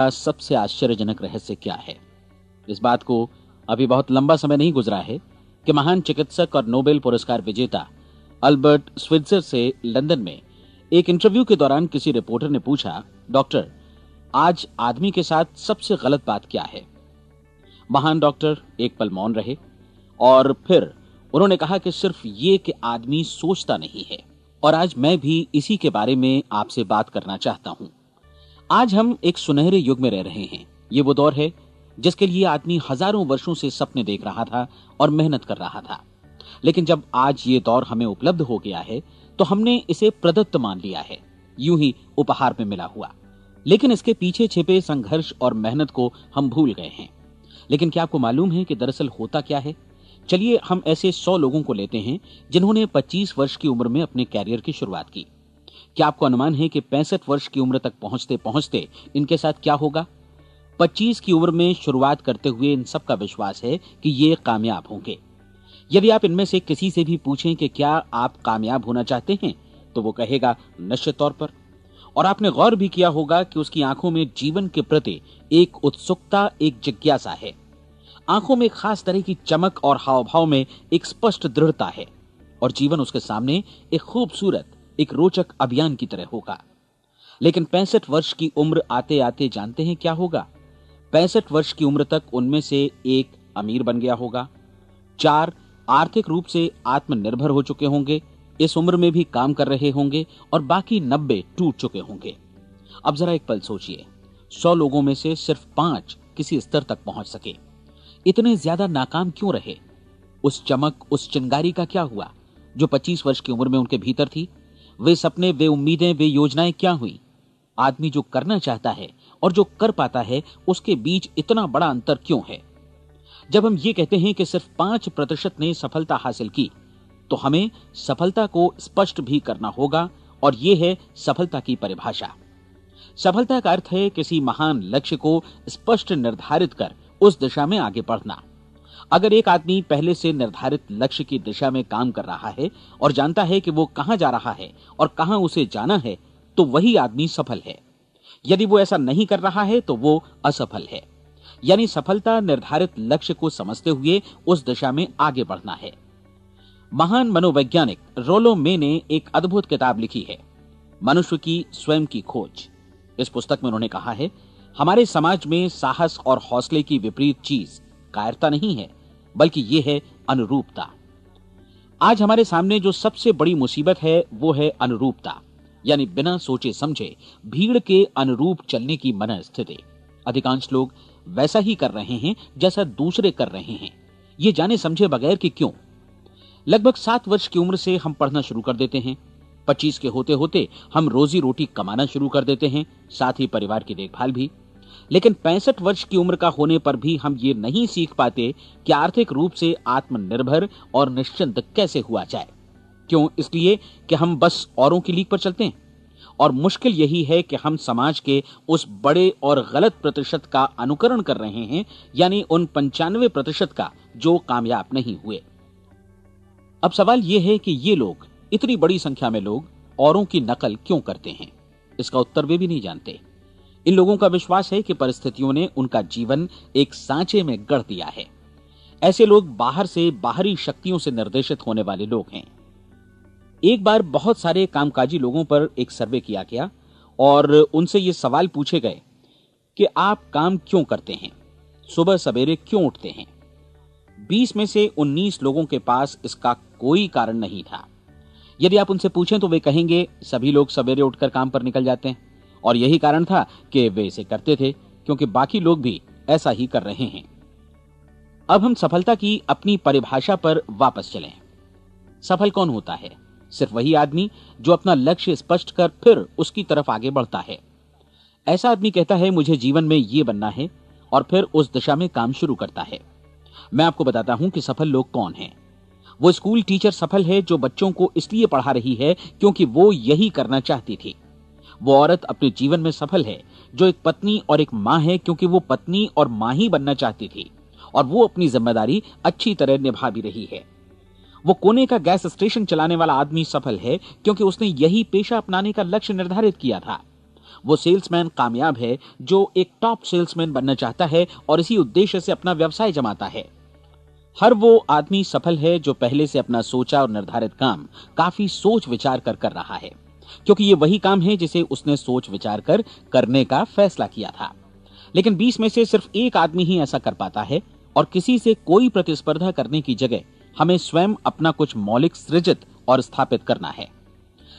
सबसे आश्चर्यजनक रहस्य क्या है? इस बात को अभी बहुत लंबा समय नहीं गुजरा है कि महान चिकित्सक और नोबेल पुरस्कार विजेता अल्बर्ट स्विट्जर से लंदन में एक इंटरव्यू के दौरान किसी रिपोर्टर ने पूछा, डॉक्टर, आज आदमी के साथ सबसे गलत बात क्या है? महान डॉक्टर एक पल मौन रहे और फिर उन्होंने कहा कि सिर्फ ये कि आदमी सोचता नहीं है। और आज मैं भी इसी के बारे में आपसे बात करना चाहता हूं। आज हम एक सुनहरे युग में रह रहे हैं। ये वो दौर है जिसके लिए आदमी हजारों वर्षों से सपने देख रहा था और मेहनत कर रहा था। लेकिन जब आज ये दौर हमें उपलब्ध हो गया है तो हमने इसे प्रदत्त मान लिया है, यूं ही उपहार में मिला हुआ। लेकिन इसके पीछे छिपे संघर्ष और मेहनत को हम भूल गए हैं। लेकिन क्या आपको मालूम है कि दरअसल होता क्या है? चलिए हम ऐसे 100 लोगों को लेते हैं जिन्होंने 25 वर्ष की उम्र में अपने कैरियर की शुरुआत की। क्या आपको अनुमान है कि 65 वर्ष की उम्र तक पहुंचते पहुंचते इनके साथ क्या होगा? 25 की उम्र में शुरुआत करते हुए इन सब का विश्वास है कि ये कामयाब होंगे। यदि आप इनमें से किसी से भी पूछें कि क्या आप कामयाब होना चाहते हैं, तो वो कहेगा निश्चित तौर पर। और आपने गौर भी किया होगा कि उसकी आंखों में जीवन के प्रति एक उत्सुकता, एक जिज्ञासा है। आंखों में खास तरह की चमक और हाव भाव में एक स्पष्ट दृढ़ता है और जीवन उसके सामने एक खूबसूरत, एक रोचक अभियान की तरह होगा। लेकिन 65 वर्ष की उम्र आते आते जानते हैं क्या होगा? 65 वर्ष की उम्र तक उनमें से एक अमीर बन गया होगा, 4 आर्थिक रूप से आत्मनिर्भर हो चुके होंगे, इस उम्र में भी काम कर रहे होंगे और बाकी 90 टूट चुके होंगे। अब जरा एक पल सोचिए, 100 लोगों में से सिर्फ 5 किसी स्तर तक पहुंच सके। इतने ज्यादा नाकाम क्यों रहे? उस चमक, उस चिंगारी का क्या हुआ जो 25 वर्ष की उम्र में उनके भीतर थी? वे सपने, वे उम्मीदें, वे योजनाएं क्या हुई? आदमी जो करना चाहता है और जो कर पाता है, उसके बीच इतना बड़ा अंतर क्यों है? जब हम ये कहते हैं कि सिर्फ 5% ने सफलता हासिल की, तो हमें सफलता को स्पष्ट भी करना होगा और यह है सफलता की परिभाषा। सफलता का अर्थ है किसी महान लक्ष्य को स्पष्ट निर्धारित कर उस दिशा में आगे बढ़ना। अगर एक आदमी पहले से निर्धारित लक्ष्य की दिशा में काम कर रहा है और जानता है कि वो कहां जा रहा है और कहां उसे जाना है, तो वही आदमी सफल है। यदि वो ऐसा नहीं कर रहा है तो वो असफल है। यानी सफलता निर्धारित लक्ष्य को समझते हुए उस दिशा में आगे बढ़ना है। महान मनोवैज्ञानिक रोलो मे ने एक अद्भुत किताब लिखी है, मनुष्य की स्वयं की खोज। इस पुस्तक में उन्होंने कहा है, हमारे समाज में साहस और हौसले की विपरीत चीज कायरता नहीं है, बल्कि यह है अनुरूपता। आज हमारे सामने जो सबसे बड़ी मुसीबत है वो है अनुरूपता, यानी बिना सोचे समझे भीड़ के अनुरूप चलने की मनस्थिति। अधिकांश लोग वैसा ही कर रहे हैं जैसा दूसरे कर रहे हैं, ये जाने समझे बगैर कि क्यों। लगभग 7 वर्ष की उम्र से हम पढ़ना शुरू कर देते हैं। 25 के होते होते हम रोजी रोटी कमाना शुरू कर देते हैं, साथ ही परिवार की देखभाल भी। लेकिन 65 वर्ष की उम्र का होने पर भी हम ये नहीं सीख पाते कि आर्थिक रूप से आत्मनिर्भर और निश्चिंत कैसे हुआ जाए। क्यों? इसलिए कि हम बस औरों की लीक पर चलते हैं। और मुश्किल यही है कि हम समाज के उस बड़े और गलत प्रतिशत का अनुकरण कर रहे हैं, यानी उन 95% का जो कामयाब नहीं हुए। अब सवाल यह है कि ये लोग, इतनी बड़ी संख्या में लोग, औरों की नकल क्यों करते हैं? इसका उत्तर वे भी नहीं जानते। इन लोगों का विश्वास है कि परिस्थितियों ने उनका जीवन एक सांचे में गढ़ दिया है। ऐसे लोग बाहर से, बाहरी शक्तियों से निर्देशित होने वाले लोग हैं। एक बार बहुत सारे कामकाजी लोगों पर एक सर्वे किया गया और उनसे ये सवाल पूछे गए कि आप काम क्यों करते हैं, सुबह सवेरे क्यों उठते हैं? 20 में से 19 लोगों के पास इसका कोई कारण नहीं था। यदि आप उनसे पूछें तो वे कहेंगे सभी लोग सवेरे उठकर काम पर निकल जाते हैं और यही कारण था कि वे इसे करते थे क्योंकि बाकी लोग भी ऐसा ही कर रहे हैं। अब हम सफलता की अपनी परिभाषा पर वापस चलें। सफल कौन होता है? सिर्फ वही आदमी जो अपना लक्ष्य स्पष्ट कर फिर उसकी तरफ आगे बढ़ता है। ऐसा आदमी कहता है मुझे जीवन में ये बनना है और फिर उस दिशा में काम शुरू करता है। मैं आपको बताता हूं कि सफल लोग कौन हैं। वो स्कूल टीचर सफल है जो बच्चों को इसलिए पढ़ा रही है क्योंकि वो यही करना चाहती थी। वो औरत अपने जीवन में सफल है जो एक पत्नी और एक मां है क्योंकि वो पत्नी और मां ही बनना चाहती थी और वो अपनी जिम्मेदारी अच्छी तरह निभा भी रही है। वो कोने का गैस स्टेशन चलाने वाला आदमी सफल है क्योंकि उसने यही पेशा अपनाने का लक्ष्य निर्धारित किया था। वो सेल्समैन कामयाब है जो एक टॉप सेल्समैन बनना चाहता है और इसी उद्देश्य से अपना व्यवसाय जमाता है। हर वो आदमी सफल है जो पहले से अपना सोचा और निर्धारित काम काफी सोच विचार कर रहा है, क्योंकि ये वही काम है जिसे उसने सोच विचार कर करने का फैसला किया था। लेकिन 20 में से सिर्फ एक आदमी ही ऐसा कर पाता है, और किसी से कोई प्रतिस्पर्धा करने की जगह हमें स्वयं अपना कुछ मौलिक सृजित और स्थापित करना है।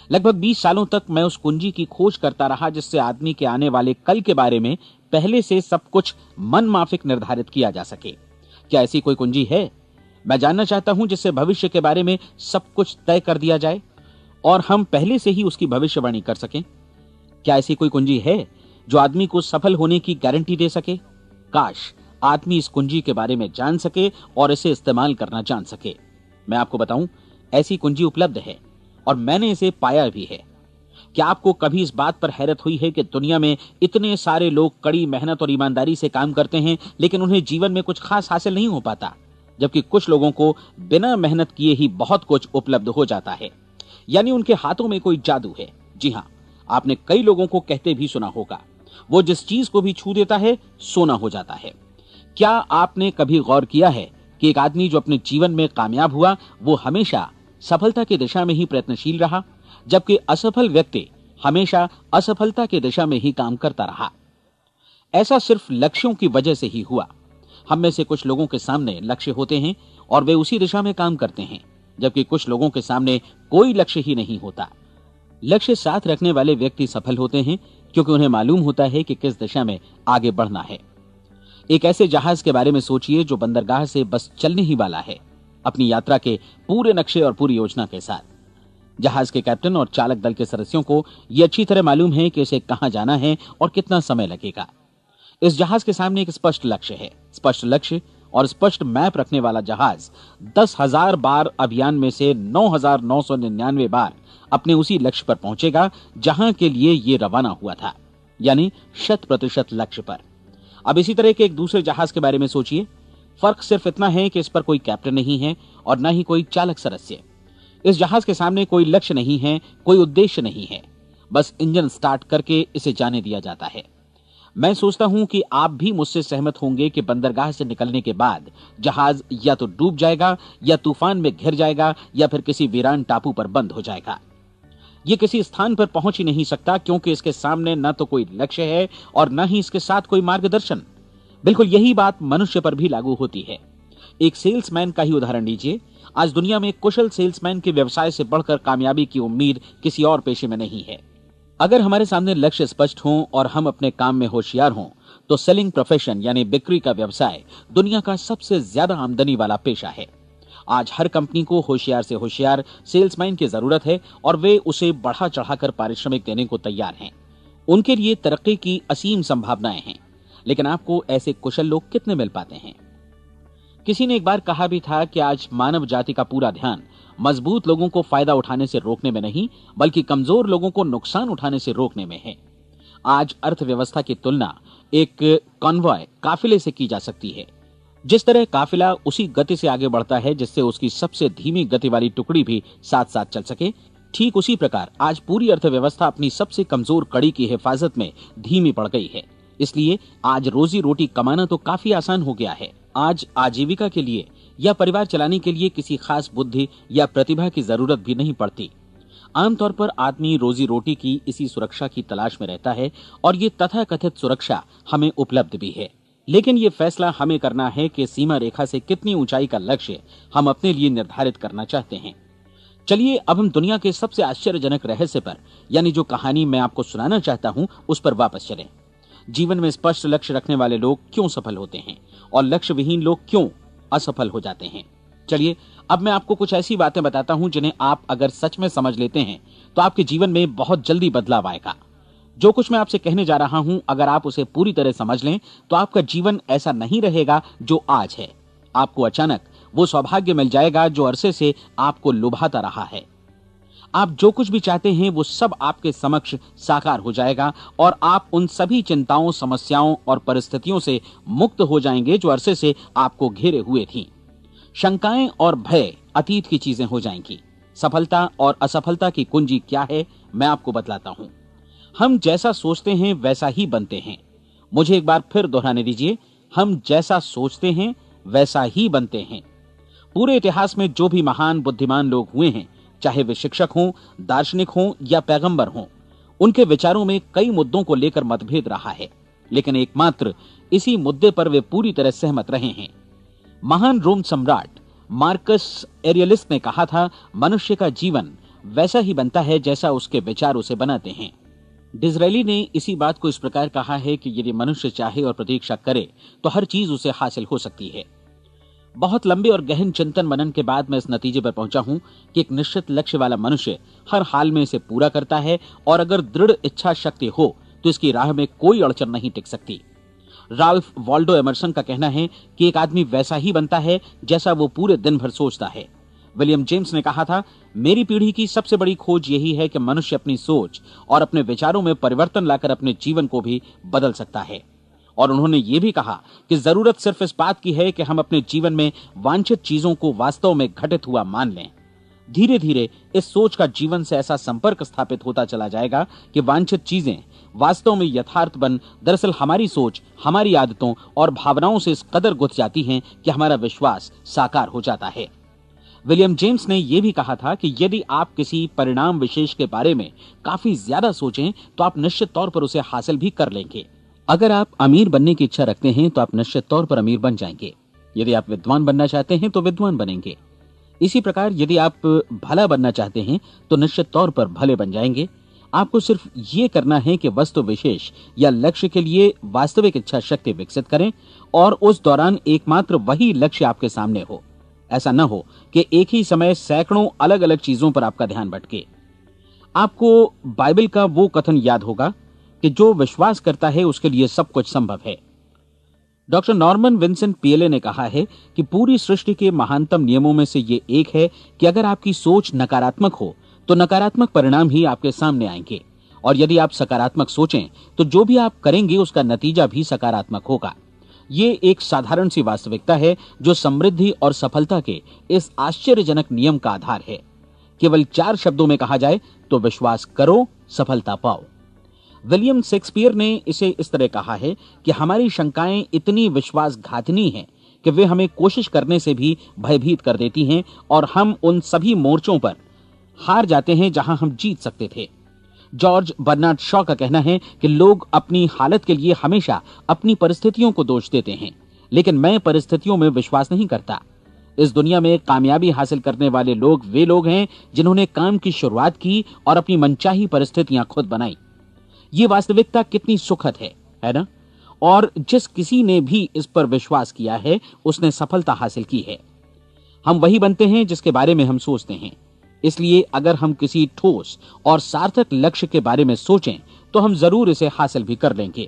लगभग 20 सालों तक मैं उस कुंजी की खोज करता रहा जिससे आदमी के आने वाले कल के बारे में पहले से सब कुछ मन माफिक निर्धारित किया जा सके। क्या ऐसी कोई कुंजी है? मैं जानना चाहता हूं जिससे भविष्य के बारे में सब कुछ तय कर दिया जाए और हम पहले से ही उसकी भविष्यवाणी कर सकें। क्या ऐसी कोई कुंजी है जो आदमी को सफल होने की गारंटी दे सके? काश आदमी इस कुंजी के बारे में जान सके और इसे इस्तेमाल करना जान सके। मैं आपको बताऊं, ऐसी कुंजी उपलब्ध है और मैंने इसे पाया भी है। क्या आपको कभी इस बात पर हैरत हुई है कि दुनिया में इतने सारे लोग कड़ी मेहनत और ईमानदारी से काम करते हैं, लेकिन उन्हें जीवन में कुछ खास हासिल नहीं हो पाता, जबकि कुछ लोगों को बिना मेहनत किए ही बहुत कुछ उपलब्ध हो जाता है। यानी उनके हाथों में कोई जादू है। जी हाँ, आपने कई लोगों को कहते भी सुना होगा, वो जिस चीज को भी छू देता है सोना हो जाता है। क्या आपने कभी गौर किया है कि एक आदमी जो अपने जीवन में कामयाब हुआ वो हमेशा सफलता की दिशा में ही प्रयत्नशील रहा, जबकि असफल व्यक्ति हमेशा असफलता की दिशा में ही काम करता रहा? ऐसा सिर्फ लक्ष्यों की वजह से ही हुआ। हम में से कुछ लोगों के सामने लक्ष्य होते हैं और वे उसी दिशा में काम करते हैं, जबकि कुछ लोगों के सामने कोई लक्ष्य ही नहीं होता। लक्ष्य साथ रखने वाले व्यक्ति सफल होते हैं क्योंकि उन्हें मालूम होता है कि किस दिशा में आगे बढ़ना है। एक ऐसे जहाज के बारे में सोचिए जो बंदरगाह से बस चलने ही वाला है, अपनी यात्रा के पूरे नक्शे और पूरी योजना के साथ। जहाज के कैप्टन और चालक दल के सदस्यों को यह अच्छी तरह मालूम है कि उसे कहां जाना है और कितना समय लगेगा। इस जहाज के सामने एक स्पष्ट लक्ष्य है। स्पष्ट लक्ष्य और स्पष्ट मैप रखने वाला जहाज 10,000 बार अभियान में से 9,999 बार अपने उसी लक्ष्य पर पहुंचेगा जहां के लिए ये रवाना हुआ था, यानी 100% लक्ष्य पर। अब इसी तरह के एक दूसरे जहाज के बारे में सोचिए। फर्क सिर्फ इतना है कि इस पर कोई कैप्टन नहीं है और न ही कोई चालक सदस्य। इस जहाज के सामने कोई लक्ष्य नहीं है, कोई उद्देश्य नहीं है, बस इंजन स्टार्ट करके इसे जाने दिया जाता है। मैं सोचता हूं कि आप भी मुझसे सहमत होंगे कि बंदरगाह से निकलने के बाद जहाज या तो डूब जाएगा या तूफान में घिर जाएगा या फिर किसी वीरान टापू पर बंद हो जाएगा। ये किसी स्थान पर पहुंच ही नहीं सकता क्योंकि इसके सामने न तो कोई लक्ष्य है और न ही इसके साथ कोई मार्गदर्शन। बिल्कुल यही बात मनुष्य पर भी लागू होती है। एक सेल्समैन का ही उदाहरण लीजिए। आज दुनिया में कुशल सेल्समैन के व्यवसाय से बढ़कर कामयाबी की उम्मीद किसी और पेशे में नहीं है। अगर हमारे सामने लक्ष्य स्पष्ट हों और हम अपने काम में होशियार हों तो सेलिंग प्रोफेशन यानी बिक्री का व्यवसाय दुनिया का सबसे ज्यादा आमदनी वाला पेशा है। आज हर कंपनी को होशियार से होशियार सेल्समैन की जरूरत है और वे उसे बढ़ा चढ़ाकर पारिश्रमिक देने को तैयार हैं। उनके लिए तरक्की की असीम संभावनाएं हैं, लेकिन आपको ऐसे कुशल लोग कितने मिल पाते हैं? किसी ने एक बार कहा भी था कि आज मानव जाति का पूरा ध्यान मजबूत लोगों को फायदा उठाने से रोकने में नहीं, बल्कि कमजोर लोगों को नुकसान उठाने से रोकने में है। आज अर्थव्यवस्था की तुलना एक कॉन्वॉय काफिले से की जा सकती है। जिस तरह काफिला उसी गति से आगे बढ़ता है जिससे उसकी सबसे धीमी गति वाली टुकड़ी भी साथ साथ चल सके, ठीक उसी प्रकार आज पूरी अर्थव्यवस्था अपनी सबसे कमजोर कड़ी की हिफाजत में धीमी पड़ गई है। इसलिए आज रोजी रोटी कमाना तो काफी आसान हो गया है। आज आजीविका के लिए या परिवार चलाने के लिए किसी खास बुद्धि या प्रतिभा की जरूरत भी नहीं पड़ती। आमतौर पर आदमी रोजी रोटी की इसी सुरक्षा की तलाश में रहता है और ये तथाकथित सुरक्षा हमें उपलब्ध भी है। लेकिन ये फैसला हमें करना है कि सीमा रेखा से कितनी ऊंचाई का लक्ष्य हम अपने लिए निर्धारित करना चाहते हैं। चलिए अब हम दुनिया के सबसे आश्चर्यजनक रहस्य पर, यानी जो कहानी मैं आपको सुनाना चाहता हूं, उस पर वापस चलें। जीवन में स्पष्ट लक्ष्य रखने वाले लोग क्यों सफल होते हैं और लक्ष्य विहीन लोग क्यों असफल हो जाते हैं? चलिए अब मैं आपको कुछ ऐसी बातें बताता हूं जिन्हें आप अगर सच में समझ लेते हैं तो आपके जीवन में बहुत जल्दी बदलाव आएगा। जो कुछ मैं आपसे कहने जा रहा हूं, अगर आप उसे पूरी तरह समझ लें तो आपका जीवन ऐसा नहीं रहेगा जो आज है। आपको अचानक वो सौभाग्य मिल जाएगा जो अरसे से आपको लुभाता रहा है। आप जो कुछ भी चाहते हैं वो सब आपके समक्ष साकार हो जाएगा और आप उन सभी चिंताओं, समस्याओं और परिस्थितियों से मुक्त हो जाएंगे जो अरसे से आपको घेरे हुए थीं। शंकाएं और भय अतीत की चीजें हो जाएंगी। सफलता और असफलता की कुंजी क्या है, मैं आपको बतलाता हूं। हम जैसा सोचते हैं वैसा ही बनते हैं। मुझे एक बार फिर दोहराने दीजिए, हम जैसा सोचते हैं वैसा ही बनते हैं। पूरे इतिहास में जो भी महान बुद्धिमान लोग हुए हैं, चाहे वे शिक्षक हों, दार्शनिक हों या पैगंबर हों, उनके विचारों में कई मुद्दों को लेकर मतभेद रहा है, लेकिन एकमात्र इसी मुद्दे पर वे पूरी तरह सहमत रहे हैं। महान रोम सम्राट मार्कस एरियलिस ने कहा था, मनुष्य का जीवन वैसा ही बनता है जैसा उसके विचार उसे बनाते हैं। डिज़रायली ने इसी बात को इस प्रकार कहा है कि यदि मनुष्य चाहे और प्रतीक्षा करे तो हर चीज उसे हासिल हो सकती है। बहुत लंबे और गहन चिंतन मनन के बाद मैं इस नतीजे पर पहुंचा हूं कि एक निश्चित लक्ष्य वाला मनुष्य हर हाल में इसे पूरा करता है, और अगर दृढ़ इच्छा शक्ति हो तो इसकी राह में कोई अड़चन नहीं टिक सकती। राल्फ वॉल्डो एमर्सन का कहना है कि एक आदमी वैसा ही बनता है जैसा वो पूरे दिन भर सोचता है। विलियम जेम्स ने कहा था, मेरी पीढ़ी की सबसे बड़ी खोज यही है कि मनुष्य अपनी सोच और अपने विचारों में परिवर्तन लाकर अपने जीवन को भी बदल सकता है। और उन्होंने ये भी कहा कि जरूरत सिर्फ इस बात की है कि हम अपने जीवन में वांछित चीजों को वास्तव में घटित हुआ मान लें। धीरे धीरे इस सोच का जीवन से ऐसा संपर्क स्थापित होता चला जाएगा कि वांछित चीजें वास्तव में यथार्थ बन दरअसल हमारी सोच, हमारी आदतों और भावनाओं से इस कदर गुथ जाती हैं कि हमारा विश्वास साकार हो जाता है। विलियम जेम्स ने यह भी कहा था कि यदि आप किसी परिणाम विशेष के बारे में काफी ज्यादा सोचें तो आप निश्चित तौर पर उसे हासिल भी कर लेंगे। अगर आप अमीर बनने की इच्छा रखते हैं तो आप निश्चित तौर पर अमीर बन जाएंगे। यदि आप विद्वान बनना चाहते हैं तो विद्वान बनेंगे। इसी प्रकार यदि आप भला बनना चाहते हैं तो निश्चित तौर पर भले बन जाएंगे। आपको सिर्फ ये करना है कि वस्तु विशेष या लक्ष्य के लिए वास्तविक इच्छा शक्ति विकसित करें, और उस दौरान एकमात्र वही लक्ष्य आपके सामने हो। ऐसा न हो कि एक ही समय सैकड़ों अलग अलग चीजों पर आपका ध्यान भटके। आपको बाइबल का वो कथन याद होगा कि जो विश्वास करता है उसके लिए सब कुछ संभव है। डॉक्टर नॉर्मन विंसेंट पीएले ने कहा है कि पूरी सृष्टि के महानतम नियमों में से ये एक है कि अगर आपकी सोच नकारात्मक हो तो नकारात्मक परिणाम ही आपके सामने आएंगे, और यदि आप सकारात्मक सोचें तो जो भी आप करेंगे उसका नतीजा भी सकारात्मक होगा। ये एक साधारण सी वास्तविकता है जो समृद्धि और सफलता के इस आश्चर्यजनक नियम का आधार है। केवल 4 शब्दों में कहा जाए तो विश्वास करो, सफलता पाओ। विलियम शेक्सपियर ने इसे इस तरह कहा है कि हमारी शंकाएं इतनी विश्वासघातिनी हैं कि वे हमें कोशिश करने से भी भयभीत कर देती हैं, और हम उन सभी मोर्चों पर हार जाते हैं जहां हम जीत सकते थे। जॉर्ज बर्नार्ड शॉ का कहना है कि लोग अपनी हालत के लिए हमेशा अपनी परिस्थितियों को दोष देते हैं, लेकिन मैं परिस्थितियों में विश्वास नहीं करता। इस दुनिया में कामयाबी हासिल करने वाले लोग वे लोग हैं जिन्होंने काम की शुरुआत की और अपनी मनचाही परिस्थितियां खुद बनाई। ये वास्तविकता कितनी सुखद है ना? और जिस किसी ने भी इस पर विश्वास किया है उसने सफलता हासिल की है। हम वही बनते हैं जिसके बारे में हम सोचते हैं। इसलिए अगर हम किसी ठोस और सार्थक लक्ष्य के बारे में सोचें तो हम जरूर इसे हासिल भी कर लेंगे।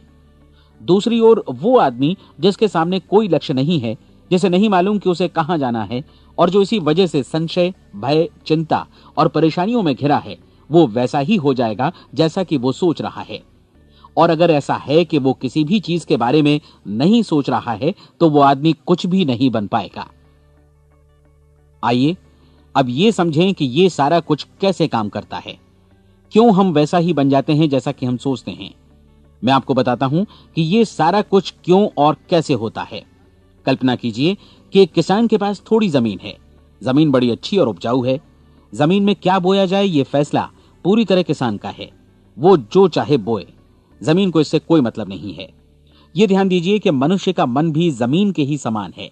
दूसरी ओर वो आदमी जिसके सामने कोई लक्ष्य नहीं है, जिसे नहीं मालूम कि उसे कहां जाना है, और जो इसी वजह से संशय, भय, चिंता और परेशानियों में घिरा है, वो वैसा ही हो जाएगा जैसा कि वो सोच रहा है। और अगर ऐसा है कि वो किसी भी चीज के बारे में नहीं सोच रहा है तो वो आदमी कुछ भी नहीं बन पाएगा। आइए अब ये समझें कि ये सारा कुछ कैसे काम करता है, क्यों हम वैसा ही बन जाते हैं जैसा कि हम सोचते हैं। मैं आपको बताता हूं कि ये सारा कुछ क्यों और कैसे होता है। कल्पना कीजिए कि एक किसान के पास थोड़ी जमीन है। जमीन बड़ी अच्छी और उपजाऊ है। जमीन में क्या बोया जाए ये फैसला पूरी तरह किसान का है। वो जो चाहे बोए, जमीन को इससे कोई मतलब नहीं है। ये ध्यान दीजिए कि मनुष्य का मन भी जमीन के ही समान है,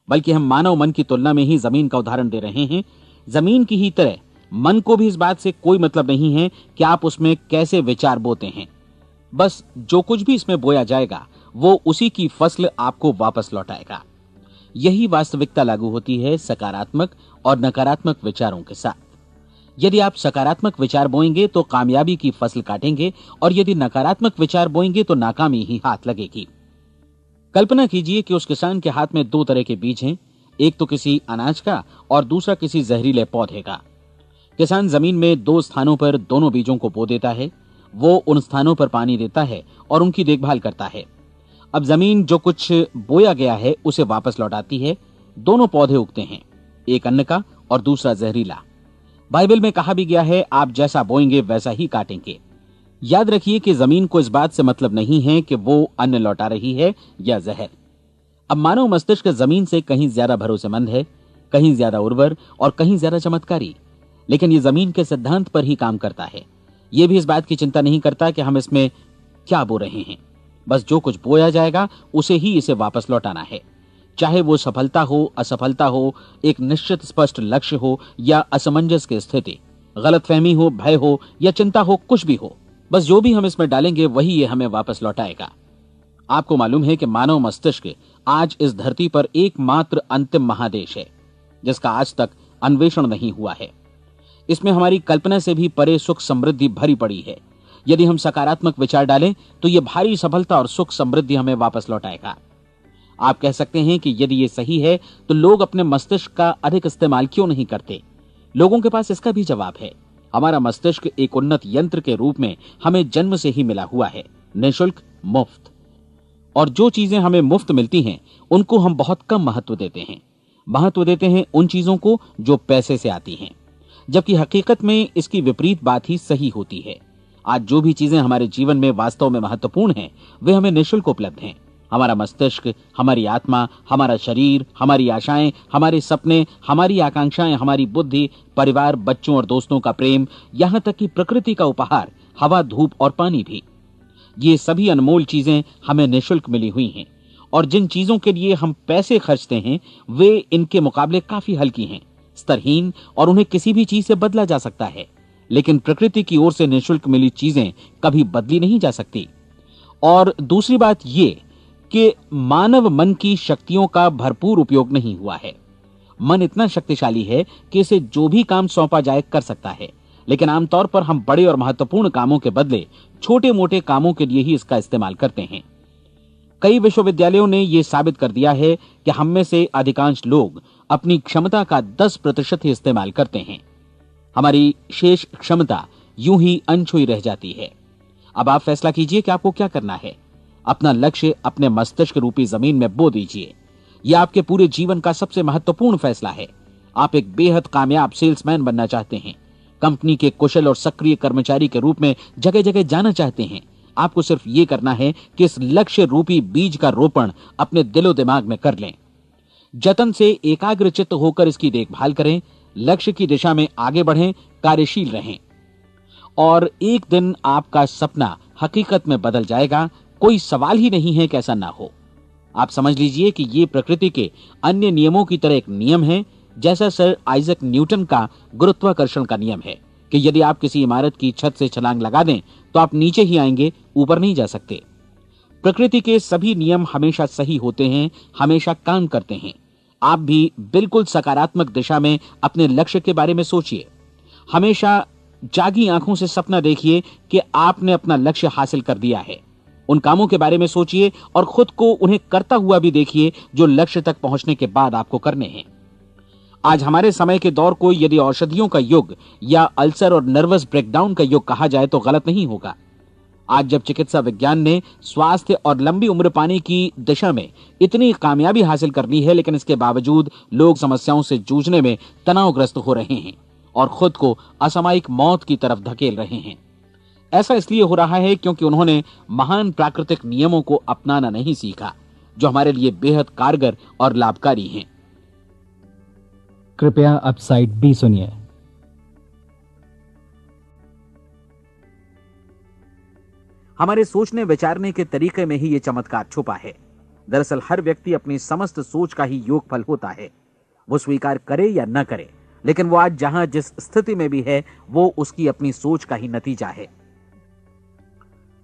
बल्कि हम मानव मन की तुलना में ही जमीन का उदाहरण दे रहे हैं। जमीन की ही तरह मन को भी इस बात से कोई मतलब नहीं है कि आप उसमें कैसे विचार बोते हैं। बस जो कुछ भी इसमें बोया जाएगा वो उसी की फसल आपको वापस लौटाएगा। यही वास्तविकता लागू होती है सकारात्मक और नकारात्मक विचारों के साथ। यदि आप सकारात्मक विचार बोएंगे तो कामयाबी की फसल काटेंगे, और यदि नकारात्मक विचार बोएंगे तो नाकामी ही हाथ लगेगी। कल्पना कीजिए कि उस किसान के हाथ में 2 तरह के बीज हैं, एक तो किसी अनाज का और दूसरा किसी जहरीले पौधे का। किसान जमीन में 2 स्थानों पर दोनों बीजों को बो देता है। वो उन स्थानों पर पानी देता है और उनकी देखभाल करता है। अब जमीन जो कुछ बोया गया है उसे वापस लौटाती है। दोनों पौधे उगते हैं, एक अन्न का और दूसरा जहरीला। बाइबल में कहा भी गया है, आप जैसा बोएंगे वैसा ही काटेंगे। याद रखिए कि जमीन को इस बात से मतलब नहीं है कि वो अन्न लौटा रही है या जहर। अब मानव मस्तिष्क जमीन से कहीं ज्यादा भरोसेमंद है, कहीं ज्यादा उर्वर और कहीं ज्यादा चमत्कारी, लेकिन ये जमीन के सिद्धांत पर ही काम करता है। ये भी इस बात की चिंता नहीं करता कि हम इसमें क्या बो रहे हैं। बस जो कुछ बोया जाएगा उसे ही इसे वापस लौटाना है, चाहे वो सफलता हो, असफलता हो, एक निश्चित स्पष्ट लक्ष्य हो या असमंजस की स्थिति, गलतफहमी हो, भय हो या चिंता हो, कुछ भी हो। बस जो भी हम इसमें डालेंगे वही ये हमें वापस लौटाएगा। आपको मालूम है कि मानव मस्तिष्क आज इस धरती पर एकमात्र अंतिम महादेश है जिसका आज तक अन्वेषण नहीं हुआ है। इसमें हमारी कल्पना से भी परे सुख समृद्धि भरी पड़ी है। यदि हम सकारात्मक विचार डालें तो यह भारी सफलता और सुख समृद्धि हमें वापस लौटाएगा। आप कह सकते हैं कि यदि ये सही है तो लोग अपने मस्तिष्क का अधिक इस्तेमाल क्यों नहीं करते? लोगों के पास इसका भी जवाब है। हमारा मस्तिष्क एक उन्नत यंत्र के रूप में हमें जन्म से ही मिला हुआ है, निःशुल्क, मुफ्त। और जो चीजें हमें मुफ्त मिलती हैं उनको हम बहुत कम महत्व देते हैं। महत्व देते हैं उन चीजों को जो पैसे से आती हैं, जबकि हकीकत में इसकी विपरीत बात ही सही होती है। आज जो भी चीजें हमारे जीवन में वास्तव में महत्वपूर्ण हैं वे हमें निःशुल्क उपलब्ध हैं। हमारा मस्तिष्क, हमारी आत्मा, हमारा शरीर, हमारी आशाएं, हमारे सपने, हमारी आकांक्षाएं, हमारी बुद्धि, परिवार, बच्चों और दोस्तों का प्रेम, यहां तक कि प्रकृति का उपहार, हवा, धूप और पानी भी। ये सभी अनमोल चीजें हमें निःशुल्क मिली हुई हैं, और जिन चीजों के लिए हम पैसे खर्चते हैं वे इनके मुकाबले काफी हल्की हैं, स्तरहीन, और उन्हें किसी भी चीज से बदला जा सकता है। लेकिन प्रकृति की ओर से निःशुल्क मिली चीजें कभी बदली नहीं जा सकती। और दूसरी बात ये कि मानव मन की शक्तियों का भरपूर उपयोग नहीं हुआ है। मन इतना शक्तिशाली है कि इसे जो भी काम सौंपा जाए कर सकता है, लेकिन आमतौर पर हम बड़े और महत्वपूर्ण कामों के बदले छोटे मोटे कामों के लिए ही इसका इस्तेमाल करते हैं। कई विश्वविद्यालयों ने यह साबित कर दिया है कि हम में से अधिकांश लोग अपनी क्षमता का 10% ही इस्तेमाल करते हैं। हमारी शेष क्षमता यूं ही अनछुई रह जाती है। अब आप फैसला कीजिए कि आपको क्या करना है। अपना लक्ष्य अपने मस्तिष्क रूपी जमीन में बो दीजिए। यह आपके पूरे जीवन का सबसे महत्वपूर्ण फैसला है। आप एक बेहद कामयाब सेल्समैन बनना चाहते हैं, कंपनी के कुशल और सक्रिय कर्मचारी के रूप में जगह जगह जाना चाहते हैं। आपको सिर्फ ये करना है कि इस लक्ष्य रूपी बीज का रोपण अपने दिलो दिमाग में कर लें। जतन से एकाग्रचित्त होकर इसकी देखभाल करें, लक्ष्य की दिशा में आगे बढ़ें, कार्यशील रहें, और एक दिन आपका सपना हकीकत में बदल जाएगा। कोई सवाल ही नहीं है कि ऐसा ना हो। आप समझ लीजिए कि ये प्रकृति के अन्य नियमों की तरह एक नियम है, जैसा सर आइजक न्यूटन का गुरुत्वाकर्षण का नियम है कि यदि आप किसी इमारत की छत से छलांग लगा दें तो आप नीचे ही आएंगे, ऊपर नहीं जा सकते। प्रकृति के सभी नियम हमेशा सही होते हैं, हमेशा काम करते हैं। आप भी बिल्कुल सकारात्मक दिशा में अपने लक्ष्य के बारे में सोचिए। हमेशा जागी आंखों से सपना देखिए कि आपने अपना लक्ष्य हासिल कर दिया है। उन कामों के बारे में सोचिए और खुद को उन्हें करता हुआ भी देखिए जो लक्ष्य तक पहुंचने के बाद आपको करने हैं। आज हमारे समय के दौर को यदि औषधियों का युग या अल्सर और नर्वस ब्रेकडाउन का युग कहा जाए तो गलत नहीं होगा। आज जब चिकित्सा विज्ञान ने स्वास्थ्य और लंबी उम्र पाने की दिशा में इतनी कामयाबी हासिल कर ली है, लेकिन इसके बावजूद लोग समस्याओं से जूझने में तनावग्रस्त हो रहे हैं और खुद को असामयिक मौत की तरफ धकेल रहे हैं। ऐसा इसलिए हो रहा है क्योंकि उन्होंने महान प्राकृतिक नियमों को अपनाना नहीं सीखा, जो हमारे लिए बेहद कारगर और लाभकारी हैं। कृपया अब साइड बी सुनिए। हमारे सोचने विचारने के तरीके में ही ये चमत्कार छुपा है। दरअसल हर व्यक्ति अपनी समस्त सोच का ही योगफल होता है। वो स्वीकार करे या न करे, लेकिन वो आज जहां जिस स्थिति में भी है वो उसकी अपनी सोच का ही नतीजा है।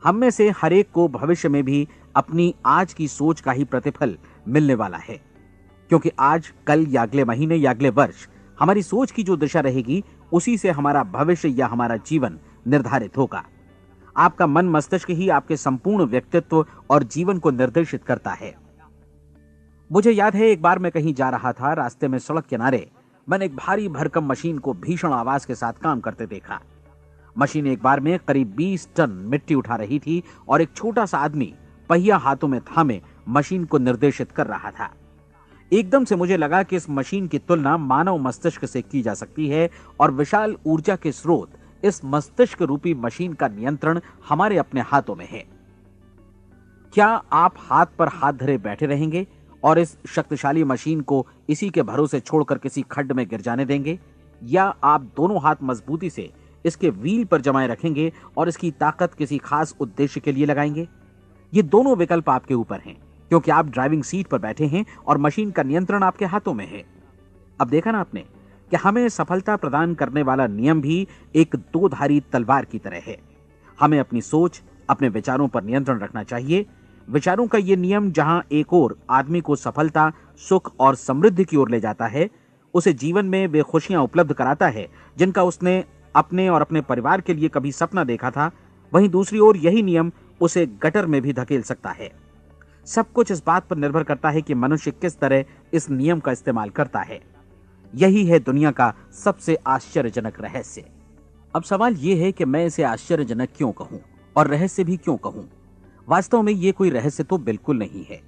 हम में से हर एक को भविष्य में भी अपनी आज की सोच का ही प्रतिफल मिलने वाला है, क्योंकि आज, कल या अगले महीने या अगले वर्ष हमारी सोच की जो दिशा रहेगी उसी से हमारा भविष्य या हमारा जीवन निर्धारित होगा। आपका मन मस्तिष्क ही आपके संपूर्ण व्यक्तित्व और जीवन को निर्देशित करता है। मुझे याद है एक बार मैं कहीं जा रहा था, रास्ते में सड़क किनारे मैंने एक भारी भरकम मशीन को भीषण आवाज के साथ काम करते देखा। मशीन एक बार में करीब 20 टन मिट्टी उठा रही थी और एक छोटा सा आदमी पहिया हाथों में थामे मशीन को निर्देशित कर रहा था। एकदम से मुझे लगा कि इस मशीन की तुलना मानव मस्तिष्क से की जा सकती है और विशाल ऊर्जा के स्रोत इस मस्तिष्क रूपी मशीन का नियंत्रण हमारे अपने हाथों में है। क्या आप हाथ पर हाथ धरे बैठे रहेंगे और इस शक्तिशाली मशीन को इसी के भरोसे छोड़कर किसी खड्ड में गिर जाने देंगे, या आप दोनों हाथ मजबूती से इसके व्हील पर जमाए रखेंगे और इसकी ताकत किसी खास उद्देश्य के लिए लगाएंगे? ये दोनों विकल्प आपके ऊपर हैं, क्योंकि आप ड्राइविंग सीट पर बैठे हैं और मशीन का नियंत्रण आपके हाथों में है। अब देखा ना आपने कि हमें सफलता प्रदान करने वाला नियम भी एक दो-धारी तलवार की तरह है। हमें अपनी सोच, अपने विचारों पर नियंत्रण रखना चाहिए। विचारों का ये नियम जहां एक ओर आदमी को सफलता, सुख और समृद्धि की ओर ले जाता है, उसे जीवन में वे खुशियां उपलब्ध कराता है जिनका उसने अपने और अपने परिवार के लिए कभी सपना देखा था, वहीं दूसरी ओर यही नियम उसे गटर में भी धकेल सकता है। सब कुछ इस बात पर निर्भर करता है कि मनुष्य किस तरह इस नियम का इस्तेमाल करता है। यही है दुनिया का सबसे आश्चर्यजनक रहस्य। अब सवाल यह है कि मैं इसे आश्चर्यजनक क्यों कहूं और रहस्य भी क्यों कहूं? वास्तव में यह कोई रहस्य तो बिल्कुल नहीं है।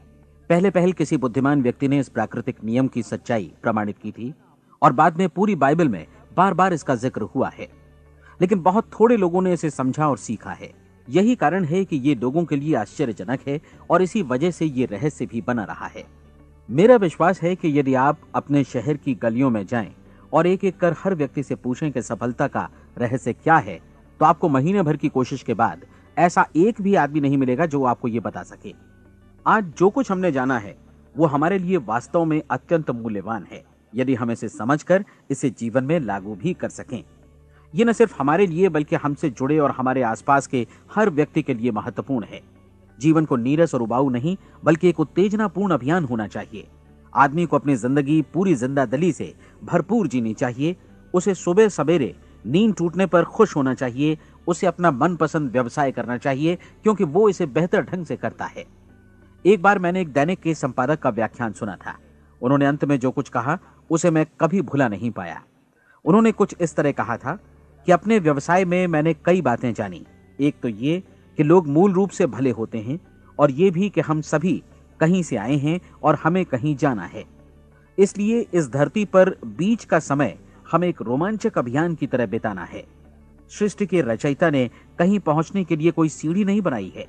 पहले पहल किसी बुद्धिमान व्यक्ति ने इस प्राकृतिक नियम की सच्चाई प्रमाणित की थी और बाद में पूरी बाइबल में बार बार इसका जिक्र हुआ है, लेकिन बहुत थोड़े लोगों ने इसे समझा और सीखा है। यही कारण है कि ये लोगों के लिए आश्चर्यजनक है और इसी वजह से ये रहस्य भी बना रहा है। मेरा विश्वास है कि यदि आप अपने शहर की गलियों में जाएं और एक एक कर हर व्यक्ति से पूछें कि सफलता का रहस्य क्या है, तो आपको महीने भर की कोशिश के बाद ऐसा एक भी आदमी नहीं मिलेगा जो आपको ये बता सके। आज जो कुछ हमने जाना है वो हमारे लिए वास्तव में अत्यंत मूल्यवान है, यदि हम इसे समझकर इसे जीवन में लागू भी कर सकें। ये न सिर्फ हमारे लिए बल्कि हमसे जुड़े और हमारे आसपास के हर व्यक्ति के लिए महत्वपूर्ण है। जीवन को नीरस और उबाऊ नहीं बल्कि एक उत्तेजनापूर्ण अभियान होना चाहिए। आदमी को अपनी जिंदगी पूरी जिंदादिली से भरपूर जीनी चाहिए। उसे सुबह सवेरे नींद टूटने पर खुश होना चाहिए। उसे अपना मनपसंद व्यवसाय करना चाहिए क्योंकि वो इसे बेहतर ढंग से करता है। एक बार मैंने एक दैनिक के संपादक का व्याख्यान सुना था। उन्होंने अंत में जो कुछ कहा उसे मैं कभी भुला नहीं पाया। उन्होंने कुछ इस तरह कहा था कि अपने व्यवसाय में मैंने कई बातें जानी। एक तो ये कि लोग मूल रूप से भले होते हैं और ये भी कि हम सभी कहीं से आए हैं और हमें कहीं जाना है। इसलिए इस धरती पर बीच का समय हमें एक रोमांचक अभियान की तरह बिताना है। सृष्टि के रचयिता ने कहीं पहुंचने के लिए कोई सीढ़ी नहीं बनाई है,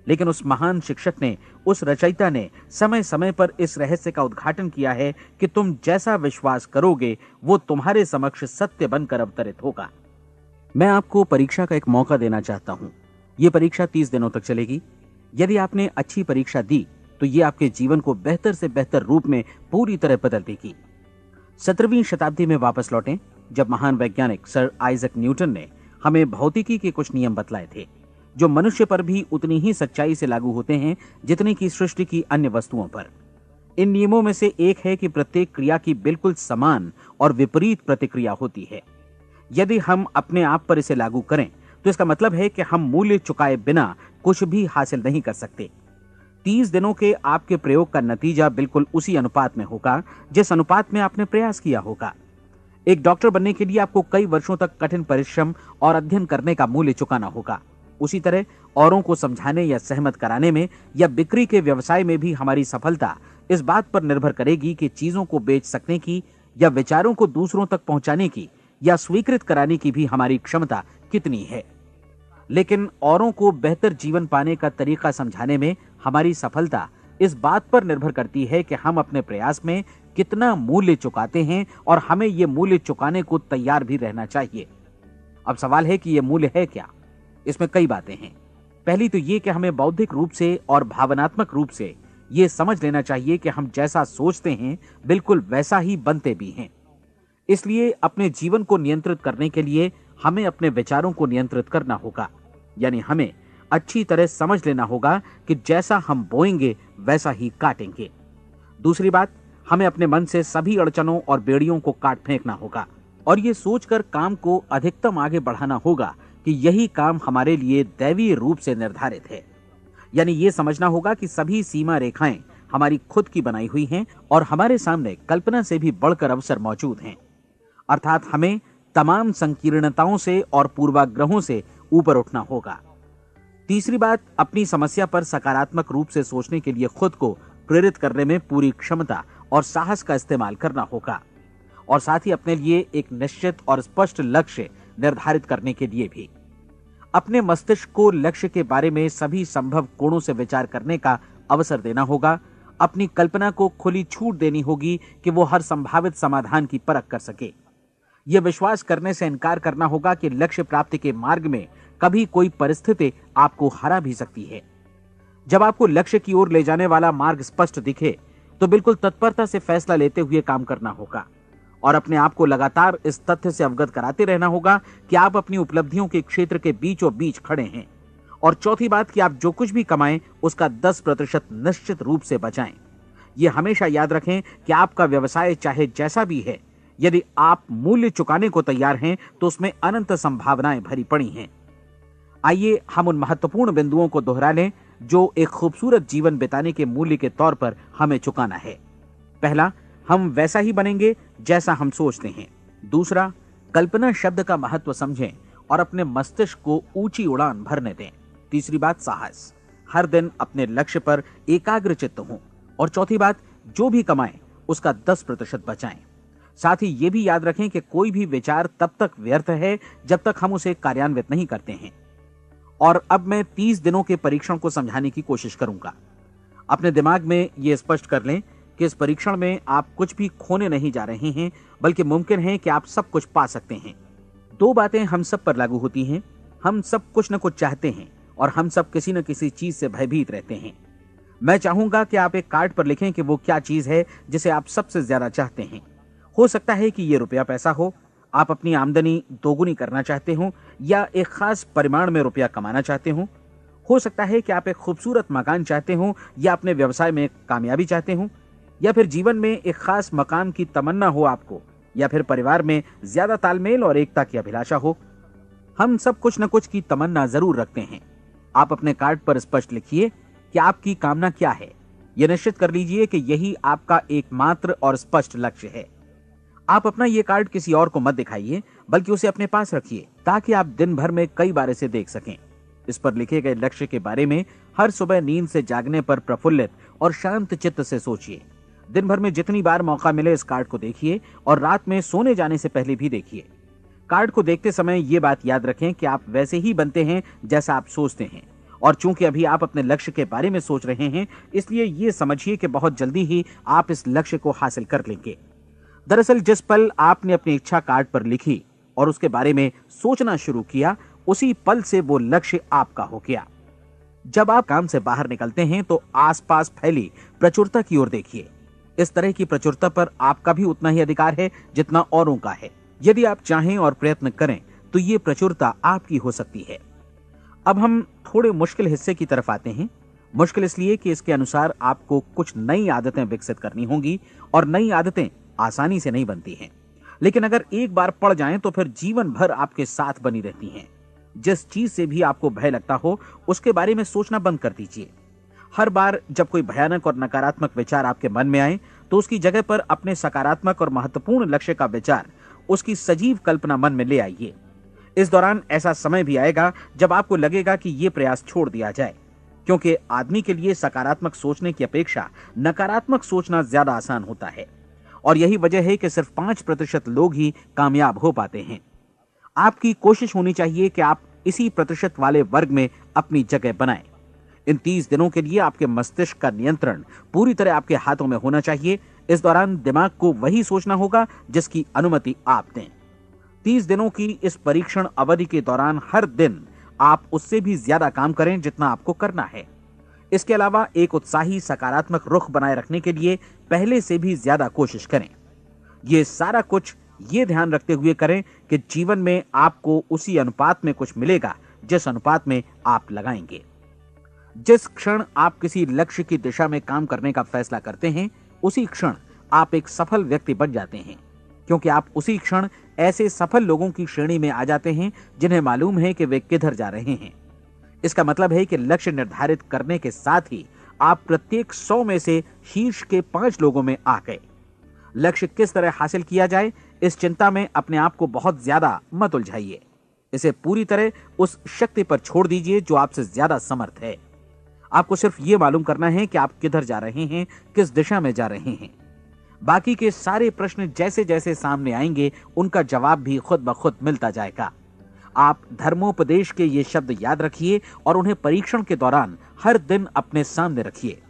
लेकिन उस महान शिक्षक ने, उस रचयिता ने समय समय पर इस रहस्य का उद्घाटन किया है कि तुम जैसा विश्वास करोगे वो तुम्हारे समक्ष सत्य बनकर अवतरित होगा। मैं आपको परीक्षा का एक मौका देना चाहता हूं। यह परीक्षा 30 दिनों तक चलेगी। यदि आपने अच्छी परीक्षा दी तो ये आपके जीवन को बेहतर से बेहतर रूप में पूरी तरह बदल देगी। 17वीं शताब्दी में वापस लौटें, जब महान वैज्ञानिक सर आइजक न्यूटन ने हमें भौतिकी के कुछ नियम बतलाए थे, जो मनुष्य पर भी उतनी ही सच्चाई से लागू होते हैं जितनी की सृष्टि की अन्य वस्तुओं पर। इन नियमों में से एक है कि प्रत्येक क्रिया की बिल्कुल समान और विपरीत प्रतिक्रिया होती है। यदि हम अपने आप पर इसे लागू करें तो इसका मतलब है कि हम मूल्य चुकाए बिना कुछ भी हासिल नहीं कर सकते। 30 दिनों के आपके प्रयोग का नतीजा बिल्कुल उसी अनुपात में होगा जिस अनुपात में आपने प्रयास किया होगा। एक डॉक्टर बनने के लिए आपको कई वर्षों तक कठिन परिश्रम और अध्ययन करने का मूल्य चुकाना होगा। उसी तरह औरों को समझाने या सहमत कराने में या बिक्री के व्यवसाय में भी हमारी सफलता इस बात पर निर्भर करेगी कि चीजों को बेच सकने की या विचारों को दूसरों तक पहुंचाने की या स्वीकृत कराने की भी हमारी क्षमता कितनी है। लेकिन औरों को बेहतर जीवन पाने का तरीका समझाने में हमारी सफलता इस बात पर निर्भर करती है कि हम अपने प्रयास में कितना मूल्य चुकाते हैं और हमें यह मूल्य चुकाने को तैयार भी रहना चाहिए। अब सवाल है कि यह मूल्य है क्या? इसमें कई बातें हैं। पहली तो यह कि हमें बौद्धिक रूप से और भावनात्मक रूप से यह समझ लेना चाहिए कि हम जैसा सोचते हैं बिल्कुल वैसा ही बनते भी हैं। इसलिए अपने जीवन को नियंत्रित करने के लिए हमें अपने विचारों को नियंत्रित करना होगा। यानी हमें अच्छी तरह समझ लेना होगा कि जैसा हम बोएंगे वैसा ही काटेंगे। दूसरी बात, हमें अपने मन से सभी अड़चनों और बेड़ियों को काट फेंकना होगा और ये सोचकर काम को अधिकतम आगे बढ़ाना होगा कि यही काम हमारे लिए दैवीय रूप से निर्धारित है। यानी ये समझना होगा कि सभी सीमा रेखाएं हमारी खुद की बनाई हुई हैं और हमारे सामने कल्पना से भी बढ़कर अवसर मौजूद हैं। अर्थात हमें तमाम संकीर्णताओं से और पूर्वाग्रहों से ऊपर उठना होगा। तीसरी बात, अपनी समस्या पर सकारात्मक रूप से सोचने के लिए खुद को प्रेरित करने में पूरी क्षमता और साहस का इस्तेमाल करना होगा और साथ ही अपने लिए एक निश्चित और स्पष्ट लक्ष्य निर्धारित करने के लिए भी। अपने मस्तिष्क को लक्ष्य के बारे में सभी संभव कोणों से विचार करने का अवसर देना होगा। अपनी कल्पना को खुली छूट देनी होगी कि वो हर संभावित समाधान की परख कर सके। यह विश्वास करने से इनकार करना होगा कि लक्ष्य प्राप्ति के मार्ग में कभी कोई परिस्थिति आपको हरा भी सकती है। जब आपको लक्ष्य की ओर ले जाने वाला मार्ग स्पष्ट दिखे तो बिल्कुल तत्परता से फैसला लेते हुए काम करना होगा और अपने आप को लगातार इस तथ्य से अवगत कराते रहना होगा कि आप अपनी उपलब्धियों के क्षेत्र के बीचों बीच खड़े हैं। और चौथी बात कि आप जो कुछ भी कमाएं उसका 10% निश्चित रूप से बचाएं। यह हमेशा याद रखें कि आपका व्यवसाय चाहे जैसा भी है, यदि आप मूल्य चुकाने को तैयार हैं तो उसमें अनंत संभावनाएं भरी पड़ी हैं। आइए हम उन महत्वपूर्ण बिंदुओं को दोहरा लें जो एक खूबसूरत जीवन बिताने के मूल्य के तौर पर हमें चुकाना है। पहला, हम वैसा ही बनेंगे जैसा हम सोचते हैं। दूसरा, कल्पना शब्द का महत्व समझें और अपने मस्तिष्क को ऊंची उड़ान भरने दें। तीसरी बात, साहस, हर दिन अपने लक्ष्य पर एकाग्र चित्त हों। और चौथी बात, जो भी कमाएं उसका 10% बचाएं। साथ ही ये भी याद रखें कि कोई भी विचार तब तक व्यर्थ है जब तक हम उसे कार्यान्वित नहीं करते हैं। और अब मैं 30 दिनों के परीक्षण को समझाने की कोशिश करूंगा। अपने दिमाग में यह स्पष्ट कर लें कि इस परीक्षण में आप कुछ भी खोने नहीं जा रहे हैं, बल्कि मुमकिन है कि आप सब कुछ पा सकते हैं। 2 बातें हम सब पर लागू होती हैं। हम सब कुछ न कुछ चाहते हैं और हम सब किसी न किसी चीज से भयभीत रहते हैं। मैं चाहूंगा कि आप एक कार्ड पर लिखें कि वो क्या चीज है जिसे आप सबसे ज्यादा चाहते हैं। हो सकता है कि ये रुपया पैसा हो, आप अपनी आमदनी दोगुनी करना चाहते हो, या एक खास परिमाण में रुपया कमाना चाहते हो सकता है कि आप एक खूबसूरत मकान चाहते हो, या अपने व्यवसाय में कामयाबी चाहते हो, या फिर जीवन में एक खास मकाम की तमन्ना हो आपको, या फिर परिवार में ज्यादा तालमेल और एकता की अभिलाषा हो। हम सब कुछ न कुछ की तमन्ना जरूर रखते हैं। आप अपने कार्ड पर स्पष्ट लिखिए कि आपकी कामना क्या है। यह निश्चित कर लीजिए कि यही आपका एकमात्र और स्पष्ट लक्ष्य है। आप अपना यह कार्ड किसी और को मत दिखाइए, बल्कि उसे अपने पास रखिए ताकि आप दिन भर में कई बार इसे देख सकें। इस पर लिखे गए लक्ष्य के बारे में हर सुबह नींद से जागने पर प्रफुल्लित और शांत चित्त से सोचिए। दिन भर में जितनी बार मौका मिले इस कार्ड को देखिए और रात में सोने जाने से पहले भी देखिए। कार्ड को देखते समय ये बात याद रखें कि आप वैसे ही बनते हैं जैसा आप सोचते हैं। और चूंकि अभी आप अपने लक्ष्य के बारे में सोच रहे हैं, इसलिए ये समझिए कि बहुत जल्दी ही आप इस लक्ष्य को हासिल कर लेंगे। दरअसल जिस पल आपने अपनी इच्छा कार्ड पर लिखी और उसके बारे में सोचना शुरू किया, उसी पल से वो लक्ष्य आपका हो गया। जब आप काम से बाहर निकलते हैं तो आसपास फैली प्रचुरता की ओर देखिए। इस तरह की प्रचुरता पर आपका भी उतना ही अधिकार है जितना औरों का है। यदि आप चाहें और प्रयत्न करें तो ये प्रचुरता आपकी हो सकती है। अब हम थोड़े मुश्किल हिस्से की तरफ आते हैं। मुश्किल इसलिए कि इसके अनुसार आपको कुछ नई आदतें विकसित करनी होंगी और नई आदतें आसानी से नहीं बनती हैं, लेकिन अगर एक बार पड़ जाएं तो फिर जीवन भर आपके साथ बनी रहती हैं। जिस चीज से भी आपको भय लगता हो उसके बारे में सोचना बंद कर दीजिए। हर बार जब कोई भयानक और नकारात्मक विचार आपके मन में आए तो उसकी जगह पर अपने सकारात्मक और महत्वपूर्ण लक्ष्य का विचार, उसकी सजीव कल्पना मन में ले आइए। इस दौरान ऐसा समय भी आएगा जब आपको लगेगा कि ये प्रयास छोड़ दिया जाए, क्योंकि आदमी के लिए सकारात्मक सोचने की अपेक्षा नकारात्मक सोचना ज्यादा आसान होता है। और यही वजह है कि सिर्फ 5% लोग ही कामयाब हो पाते हैं। आपकी कोशिश होनी चाहिए कि आप इसी प्रतिशत वाले वर्ग में अपनी जगह बनाएं। इन 30 दिनों के लिए आपके मस्तिष्क का नियंत्रण पूरी तरह आपके हाथों में होना चाहिए। इस दौरान दिमाग को वही सोचना होगा जिसकी अनुमति आप दें। 30 दिनों की इस परीक्षण अवधि के दौरान हर दिन आप उससे भी ज्यादा काम करें जितना आपको करना है। इसके अलावा एक उत्साही सकारात्मक रुख बनाए रखने के लिए पहले से भी ज्यादा कोशिश करें। ये सारा कुछ ये ध्यान रखते हुए करें कि जीवन में आपको उसी अनुपात में कुछ मिलेगा जिस अनुपात में आप लगाएंगे। जिस क्षण आप किसी लक्ष्य की दिशा में काम करने का फैसला करते हैं, उसी क्षण आप एक सफल व्यक्ति बन जाते हैं, क्योंकि आप उसी क्षण ऐसे सफल लोगों की श्रेणी में आ जाते हैं जिन्हें मालूम है कि वे किधर जा रहे हैं। इसका मतलब है कि लक्ष्य निर्धारित करने के साथ ही आप प्रत्येक 100 में से शीर्ष के 5 लोगों में आ गए। लक्ष्य किस तरह हासिल किया जाए, इस चिंता में अपने आप को बहुत ज्यादा मत उलझाइए। इसे पूरी तरह उस शक्ति पर छोड़ दीजिए जो आपसे ज्यादा समर्थ है। आपको सिर्फ ये मालूम करना है कि आप किधर जा रहे हैं, किस दिशा में जा रहे हैं। बाकी के सारे प्रश्न जैसे जैसे सामने आएंगे उनका जवाब भी खुद ब खुद मिलता जाएगा। आप धर्मोपदेश के ये शब्द याद रखिए और उन्हें परीक्षण के दौरान हर दिन अपने सामने रखिए।